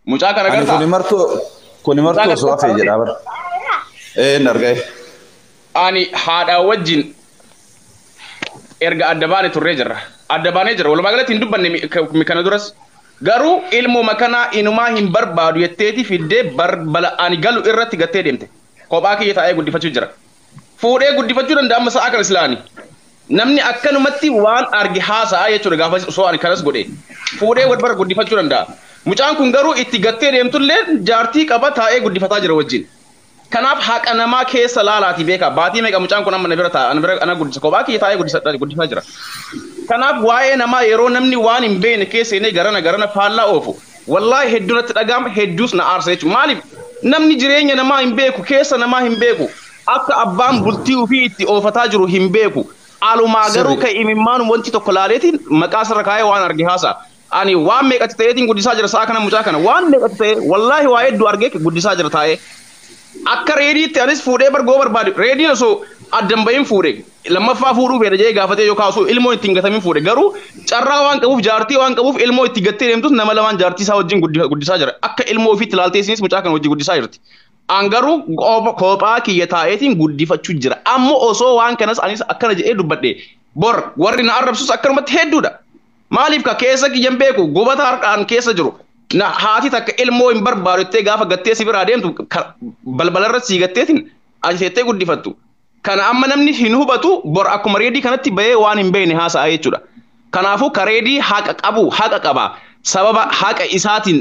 Mucaa kana Ani kuni martu so afe jedha bar. Nargay. Ani haadha wajjin erga adda baane turree jirra. Adda baanee jira. Walumaa galatti hin dubbanne kana duras. Garuu ilmoo makanaa inumaa hin barbaadu jetteeti fiddee bala ani galu irratti gattee deemte. Kophaa kiyya taa'ee guddifachuu jira. Fuudhee guddifachuu danda'a amma sa'a kana islaani. Namni akkanumatti waan arge haasa'aa jechuudha gaafa osoo ani kanas godhe. Fuudhee wal bara guddifachuu danda'a. Mucaan kun garuu itti gattee deemtullee jaartii qaba taa'ee guddifataa jira wajjin. Kanaaf haqa namaa keessa laalaati beeka. Baatii meeqa mucaan kun amma na bira taa'a. Ana guddisa kophaa kiyya taa'ee guddifataa jira. Kanaaf waa'ee namaa yeroo namni waan hin beekne keessa inni garana faallaa oofu. Wallaahi hedduu natti dhaga'ama hedduus na aarsa jechuudha. Maaliif namni jireenya namaa hin beeku keessa namaa hin beeku akka abbaan bultii ofii itti oofataa jiru hin beeku. Alumaa garuu ka imimmaan wanti tokko laaleetiin maqaa sarara kaayee waan arge haasa. Ani waan meeqatti ta'eetiin guddisaa jira sa'a kana mucaa kana waan meeqatti ta'e wallaahi waa hedduu argee guddisaa jira taa'ee. Akka reediitti anis fuudhee bargoo barbaadu reediin osoo addan bahin fuudhe lammaffaa fuudhuu fedha jedhee gaafatee yookaan osoo ilmoo ittiin gatamin fuudhe garuu carraa waan qabuuf jaartii waan qabuuf ilmoo itti gattee deemtus nama lamaan jaartii isaa wajjin guddisaa jira akka ilmoo ofiitti ilaaltee isinis mucaa kana wajjin guddisaa jirti. An garuu kophaa kiyya taa'eetiin guddifachuu jira ammoo osoo waan kanas anis akkana jedhee dubbadhe bor warri na arrabsus akkanumatti hedduudha. Maaliif ka keessa kiyyan beeku gubata harkaan keessa jiru. Na haati takka ilmoo hin barbaadu jettee gaafa gattee si biraa deemtu balbalarra sii gatteetiin ati seettee guddifattu. Kana amma namni hin hubatu bor akkuma reedii kanatti bahee waan hin beekne haasa'a jechuudha. Kanaafuu ka reedii haqa qaba. Sababa haqa isaatiin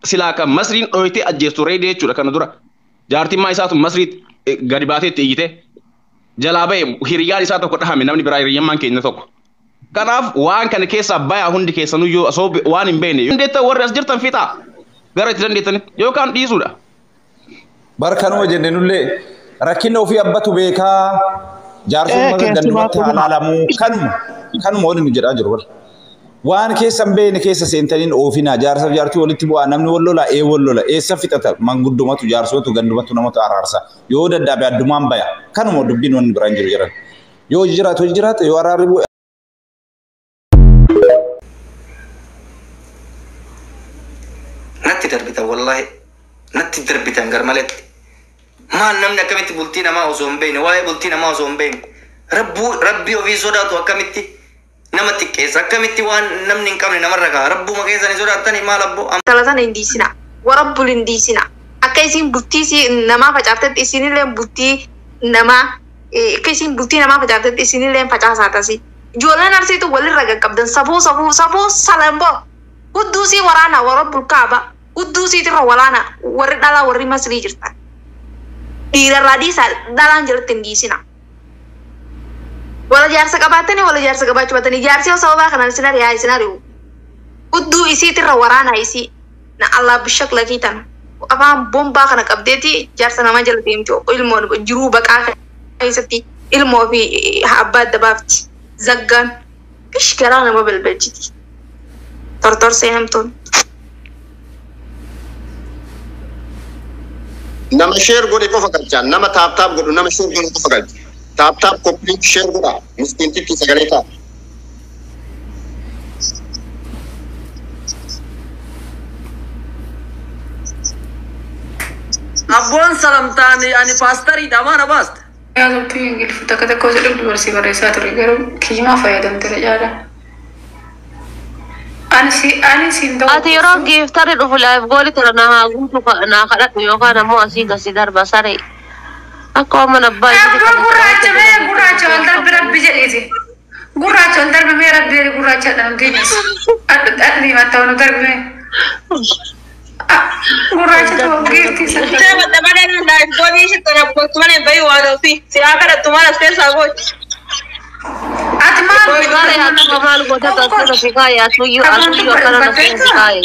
silaa kan masriin dhoyitee ajjeestu reedii jechuudha kana dura. Jaartimmaa isaatu masrii gadi baateetti iyyite jalaa bahee hiriyyaan isaa tokko dhahame namni biraa hiriyyammaan keenya tokko. Kanaaf waan kana keessa bayaa hundi keessanuu yoo osoo waan hin beekne dandeettan warri as jirtan fixaa gara itti dandeettan yookaan dhiisuudha. Barkanuma jenne nullee rakkina ofii abbatu beekaa jaarsummaa gandumatti halaalamu kanuma waliin jedhaa jiru bar. Waan keessa hin beekne keessa seentaniin oofinaa jaarsaaf jaartii walitti bu'aa namni wal lola eessa fixata manguddumatu jaarsootu gandumatu namatu araarsa yoo daddabe addumaan baya kanuma dubbiin wanni biraan jiru jiran yoo jiraatu yoo araarri bu'e. Darbita wallahi natti darbitan garmaletti maal namni akkamitti bultii namaa osoo hin beekne waa'ee bultii namaa osoo hin beekne rabbii ofii sodaatu akkamitti nama xiqqeessa akkamitti waan namni hin qabne namarra ka'a rabbuma keessanii sodaattanii maal abboo talatan hin diisina warabbul hin diisina akka isin bultii namaa facaaftetti isinillee bultii namaa akka isin bultii namaa facaaftetti isinillee facaasaa tasi ijoolleen arsiitu walirra gaqqabdan safuu salamboo hudduusii waraana warabbul kaaba Udduusiitirra walaana warri dhalaa warri masrii jirtan. Dhiirarraa dhiisaa dhalaan jalatti hin dhiisina. Wala jaarsa qabaatanii wala jaarsa qabaachuu baatanii jaarsi sababaa kanaan isin ari'aa isin ari'u. Udduu isiitirra waraana isii na Allah bishak lakiitan. Afaan bombaa kana qabdeeti jaarsa namaa jala deemti ilmoo jiruu baqaa keessatti ilmoo fi abbaa adda baafti. Zaggaan bish garaa nama balbalchiti. Tortorsee hamtuun. Nama share godhe qofa galchaan nama taap godhu nama share godhe qofa galcha taap complete share godha miskiintitti sagalee ta'a. Abboon salamtaan ani paastariidha maana baasta. Yaa dubbii ingilifu takka takka osoo dhugdu barsi barreessaa ture garuu kiyyimaa fayyadamte jaala. Ati yeroo giiftarri dhufu laayif gooli tira naa guutu naa kadhadhu yookaan ammoo asii gasi darba saree akka waan abbaa isii gurraacha wal darbi rabbi jedheeti gurraacha wal darbi mee rabbi gurraacha dhamdeenyas adii mataa wal darbi gurraacha ta'uu giifti sana malee laayif goolii ishee tana boottu malee bayi waan ofii siyaa kadhattu maal as keessaa gooti. Atman Gare hatu kamal kota kasih fikaya tuyu karena fikaya.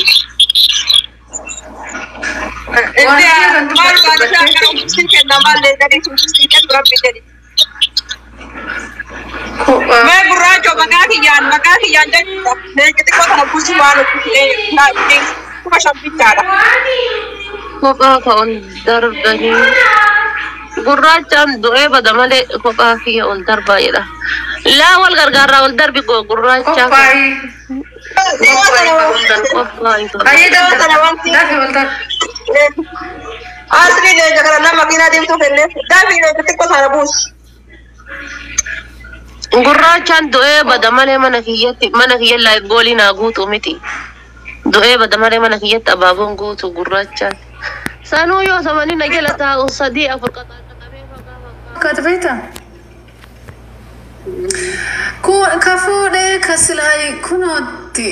Ini mal baca kalau mungkin nama dari susunya berapa jadi. मैं बुरा जो मका कियान dan ketika kau busi malu nak cuma sampai cara kau ondar dari gurrachan doe badamale kau kaya ondar bayar la wal gargara ondar bi gurracha Ayo dah. Dah betul. Asli deh jangan nama makina dim tuh kene. Tapi lo ketik kok harus. Gurrachaan du'ee bada malee mana kiyya laayif goolii naa guutu miti. Du'ee bada malee mana kiyyatti abaaboon guutu gurraachaan. Sanuu yoo samanii na jala taa'u 3 4 Katbeeta. Kafuudhee kasilaayi kunooti.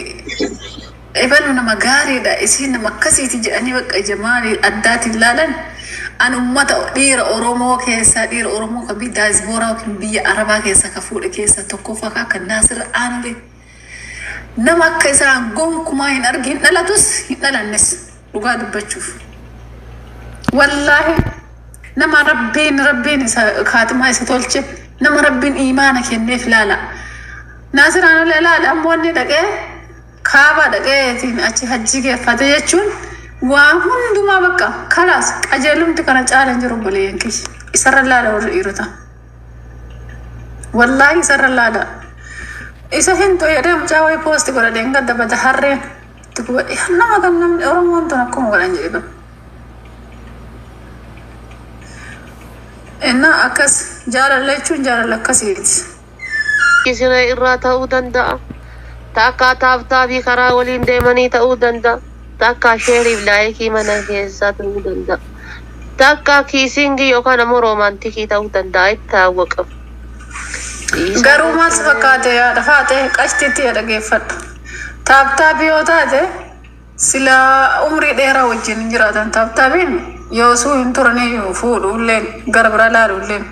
Ebalu nama gaariidha. Isiin nama akkasiiti jedhanii bakka jamaanii addaatiin ilaalan. An ummata dhiira Oromoo keessa dhiira Oromoo kan biyya diaspora yookiin biyya Arabaa keessa kafuudhe keessa tokko fakkaa kan Naasir Aanulee. Nama akka isaan gonkumaa hin argin dhalatus hin dhalannes dhugaa dubbachuuf. Wallaahi nama rabbiin isa kaatimaa isa tolche nama rabbiin imaana kenneef ilaala. Naasir Aanulee ilaala ammoo inni dhaqee kaaba dhaqeetiin achi hajji geeffate jechuun waan hundumaa bakka kalaas qajeelumti kana caalan jiru boleen kishi isarra laala warri dhiirota. Wallaahi isarra laala. Isa hinto jedhee mucaa wayii poosti godhadheen gadda bada harreen nama kan namni Oromoon tun akkuma godhan jedhe. Innaa akkas jaalala jechuun jaalala akkasiiti. Kisiree irraa ta'uu danda'a. Takka taabtaabii karaa waliin deemanii ta'uu danda'a. Takka sheeriif laayikii mana keessaa ta'uu danda'a. Takka kiisingii yookaan ammoo roomaantikii ta'uu danda'a itti hawwaqamu. Garuu maal fakkaate yaada faate qashtiitti dhageeffadhu. Taabtaabii yoo taate sila umrii dheeraa wajjin jiraatan taabtaabiin yoosuu hin turanii fuudhuulleen gara bira laaluulleen.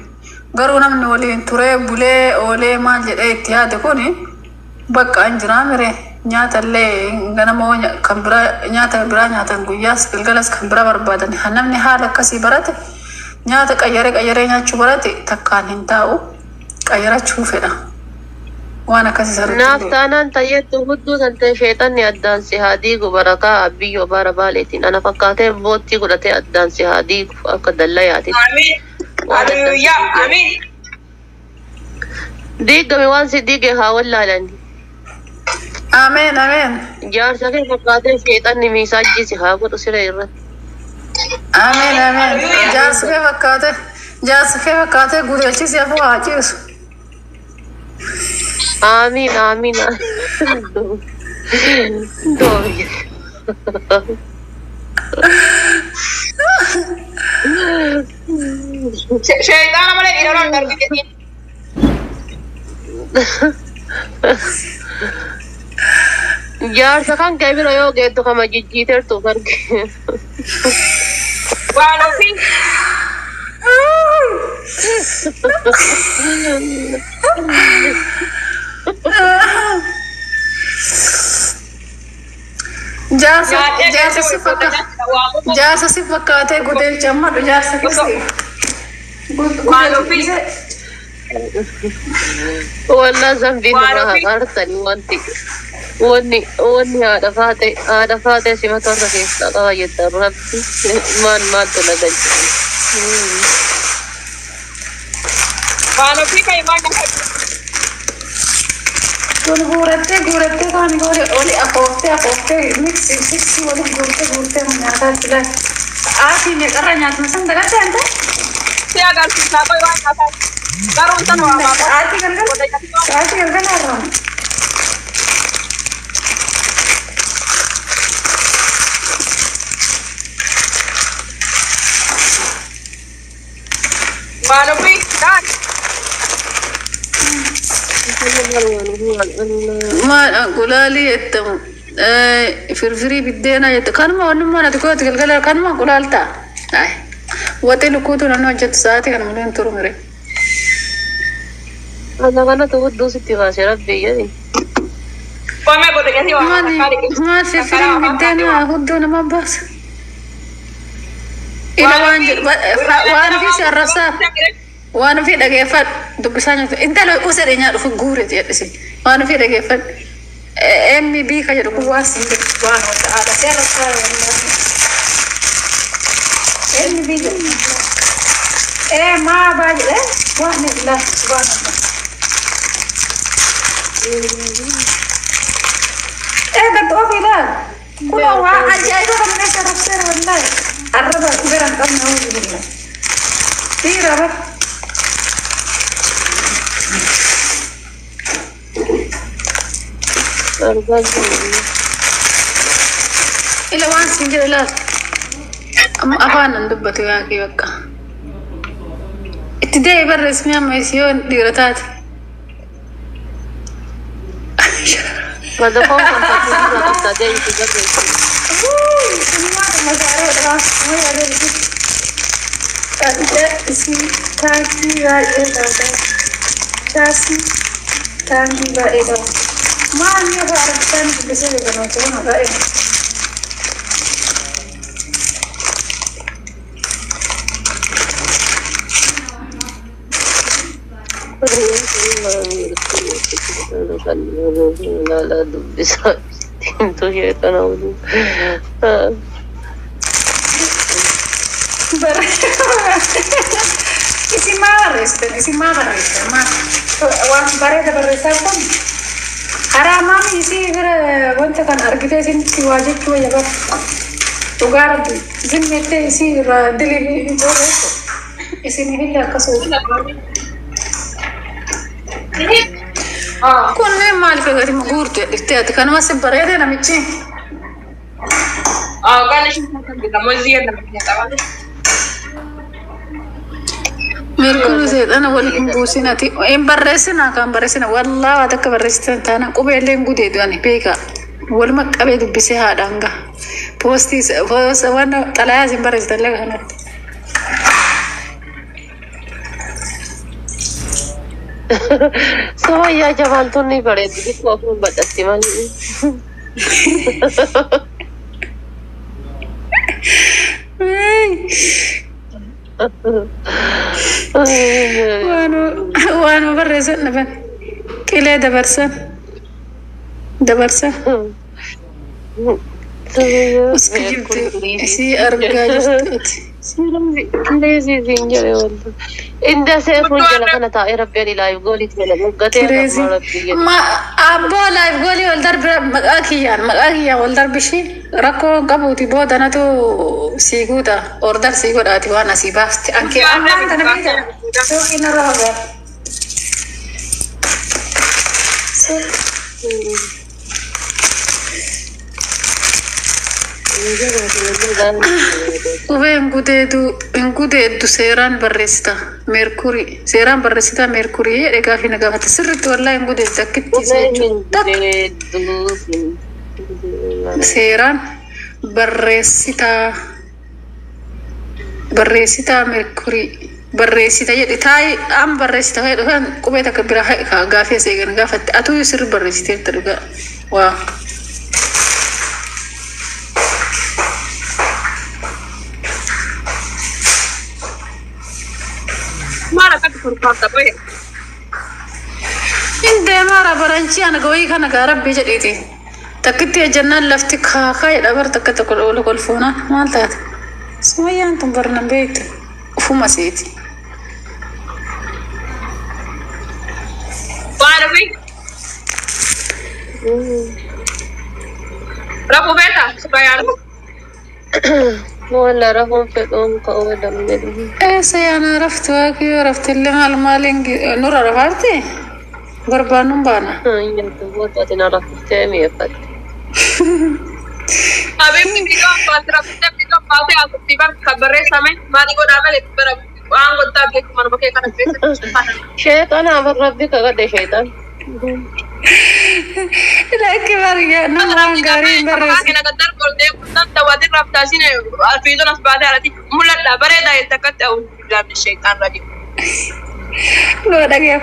Garuu namni waliin turee bulee oolee maal jedhee itti yaade kuni bakka an jiraa miree. Nyaatallee ganama kan bira nyaata bira nyaatan guyyaas galgalas kan bira barbaadan namni haala akkasii barate nyaata qayyaree nyaachuu barate takkaan hin taa'u qayyarachuu fedha waan akkasii sarratti naaf taanaan tayyattu hudduu tantee sheexanni addaan si haa diigu barakaa abiyyoo bara baaleetiin ana fakkaatee boottii godhatee addaan si haa diigu akka dallayaati. Amiin. Diigame waan si diige haa wallaalani. Amen. Jaarsa kee fakkaatee sheexanni miisaajjisi haa godhu siree irratti. Amen. Jaarsa kee fakkaatee guuteechisi afuu haa ciisu. Amiin. Doobi. Shaytaana malee dhiironni argite. Jaarsa kan kee bira yoo geettu kama jijjiitertu arge. Waan ofii. Jaarsa si fakkaatee gudeelcha madhu jaarsa keessi. Waan ofii. Wallah zambiin irraa haqaartani wanni haadha faate simatarra keessaa qaba jettan rabbi maaltu na galche. Waan ofii kan himaa kan kun guurattee kan oli akooftee miksi wali guurtee nyaataa jira. Aatii meeqarra nyaatuma san dagatte anta? Si agarsiisaa qoy waan nyaataa. Garuu san waa baaba. Aatii galgala irraa. Waan ofii dhaan. Maadha gulaalii jettamu firfirii biddeenaa jetta kanuma wannummaa nati gooti galgala kanuma gulaaltaa. Waxii lukkuutu namni hojjetu sa'aatii kana malee hin turu mire. Ana kanatu hudduu sitti baase rabbi jedhi. Qomee godhe gasii waan maal firfirii biddeenaa hudduu nama baasa. Ila waan fi si arrabsaa. Waan fi dhageeffadhu dubbisaa nyaatu intala kuusa dheenyaa dhufu guureeti jedhisi waan fi dhageeffadhu MB ka jedhu kun waan siin jedhu waan wanta haadha si arrabsaa MB jedhu maa baa jedhe waan illaa waan wanta gaddu of ilaal كل واحد جاي له من الشرف والله الربع كبير قمنا هو بالله في ربع إلا وان سنجر لا أما أفانا ندبتو ياكي بقى ابتدائي برا اسمي أما يسيون ديرتات ماذا فوق أنت ابتدائي في برا ما عندي بعرف ثاني بسوي بنوتين هذا لا دبس انتو شيطان اولو isi ma barreessa ma waan bareeda barreessaa kun karaa maami isi bira wanta kan argite isin si waa jechuu wayya bar dhugaa rabbi isin mettee isi irraa dilii ijoolleessu isin hille akkasuma kunneen maaliif eegati guurtu itti ati kanuma si bareede namichi kan isin kan ziyad namni Merkuri setan awal imbusin ati em barresina kan barresina wallah wa tak barresina tana qubele ngude dani peka wal maqabe dubbise hadanga posti wana talaya sim barresita la hana so ya jawan to nahi bade di ko apne badasti mali وانو برزن نبن كلا دبرسن اسكي جبت سي ارجع جبت ليزي زنجر والله إن ده سيف وجل أنا تاي ربي لا يقولي تقول مقتي ما أبو لا يقولي والدرب مقاكيان والدرب شيء ركو قبوتي بود أنا تو سيجودا أوردر سيجودا أتوانا سيباست أنكي أنا تنبيجا تو كنا رهبة Ube engudeedu seeraan barreessita Merkuri seeraan barreessita Merkuri egaa fi nagaa fata sirriitti wallaahi engudeedu takkitti seeraan barreessita Merkuri barreessita jedhi taa'ii am barreessita fayyadu kan qubee takka biraa gaafii seegan gaafatti atuu sirri barreessiteerta dhugaa waa. Mara kat kurfata boy. Inde mara baranchi ana goyi kana garabbi jedhiti. Takkitti jannaan lafti kaakaa dhabar takka tokko ol kolfoona maal taate. Sumayyaan tun barnan beekte ufuma seeti. Mara boy. Rabu beta subayaan. ولا رهم في قوم كأولا من سيانا عرفت واكي عرفت اللي مالين نور عرفتي بربانم بانا ينتبوت أتنا رفت مية فت أبي بيجا فاترة بيجا فاتي أكو تبار خبرة سامي ما نيجو نعمل إتبارا وان قلت أبيك ما نبكي كنا فيس شيطان أمر ربي كغد شيطان لا كبارية نمران قارين برس كنا قدر قلت كنا توادر رفتاشين الفيديو ناس بعد هذه مولد بريدا يتكت أو بلاد الشيطان رجيم لو دقيق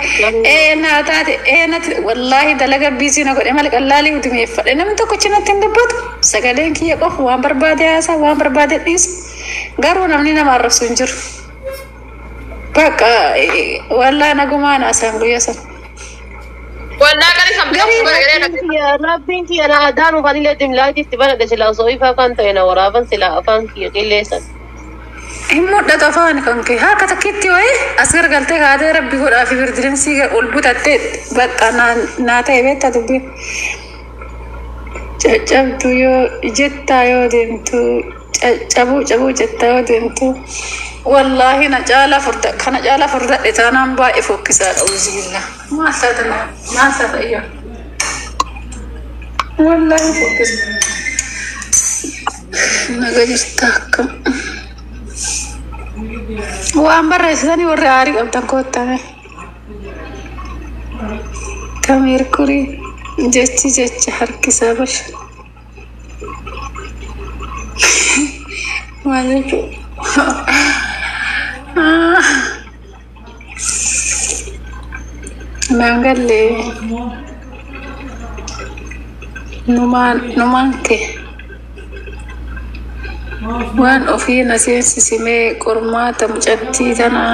أنا تاتي أنا والله دلقة بيزي نقول إمالك الله لي ودمي يفعل أنا من تكوشنا تندبط سكالين كي يقف وان بربادي أسا وان بربادي إيس قارون أمنينا معرف سنجر بقى والله نقومان أسام قياسا والله كان يسمى يا ربي انتي انا ادان وقال لي دم لايتي تبان ده سلا صويفا كانت انا ورابن سلا افان كي قليسن هم ده طفان كانك ها كتكتي وي اسغر قلت هذا ربي هو في بردلن سي قلبت بقى انا ناتا بيت تدبي Cabdu yo jetta yo demtu cabu jetta yo demtu wallahi na jala furda etanan ba ifokisa auzubillah ma sadana ya wallahi fokis nagajistakam wa ambarre sani warre ari abtan kottame kamir kuri jechi harkisa bash Waalaikum. Mangalle numan ke wan ofina sime kormata mujatti tana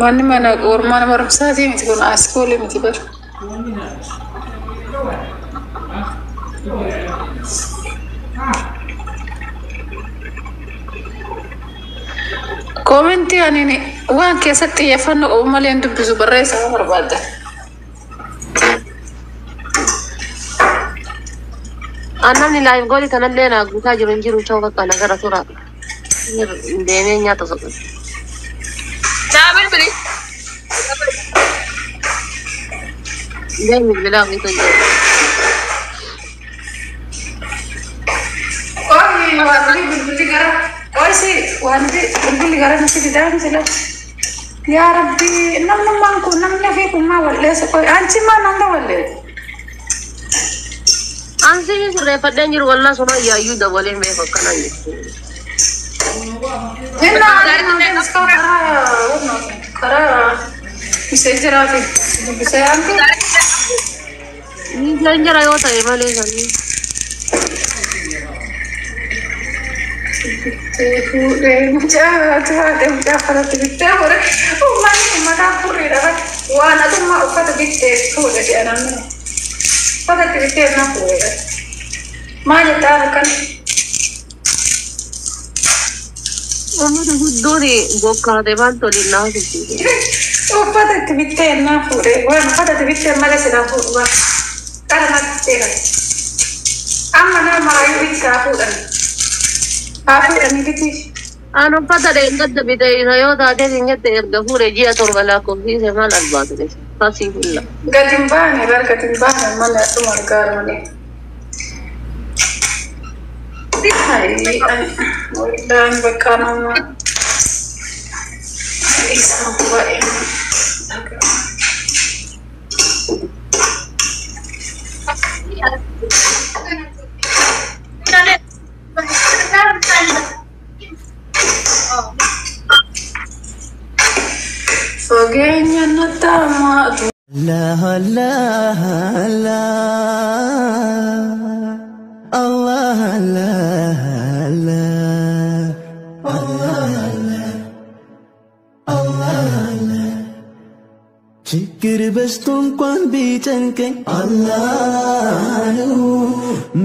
mani mana kormana marumsati miti kun askole miti bar Komenti anini waan keessatti yafanno uumaleen dubbisu barreessaa barbaadda. Annamni live gooli kanallee na guutaa jiru ta'uu bakka nagara tura. Deemee nyaata soqo. Daabal bili. Deemi bilaa wiito jiru. Oi, wali bilbili gara. Oi si, wali bilbili gara nasi di dalam sila. Ya Rabbi, namku namnya fi kuma wale sekoi. Anci ma nanda wale. Ansi ni surre padang jiru wallah sama ya yuda wale me fakana ni. Inna ada sekarang kara bisa jerafi bisa anti. Ni janjara yo ta emale sani. Udah macam pada tiba orang, mana puri dah, wana tu mak pada tiba udah di anak ni, pada tiba nak puri, mana tahu kan? Kamu tu duri boka dewan tu di nau sini. Oh pada tiba nak puri, wana pada tiba mana sedang puri, karena tiba, amma nama ayu bisa puri. Apa yang ini? Anu pada dengan tu bida irayo tadi ingat terga pure dia torbala ko hi se malas baat ni. Pasti pula. Gatimban mana tu margar mana. Hai, dan berkanam. Isam buat ini. Fogenya natama La la la Allah la la Allah ችግር በስቶ እንኳን ቢጨንቀኝ አላህ ነው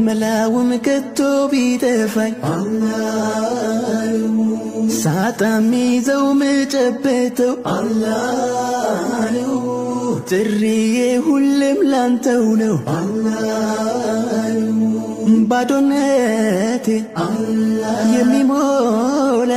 መላውም ከቶ ቢጠፋኝ አላህ ነው ሳጣ ሚይዘው ምጨበተው አላህ ነው ጥሪዬ ሁሌም ላንተው ነው አላህ ነው ባዶነቴ የሚሞላ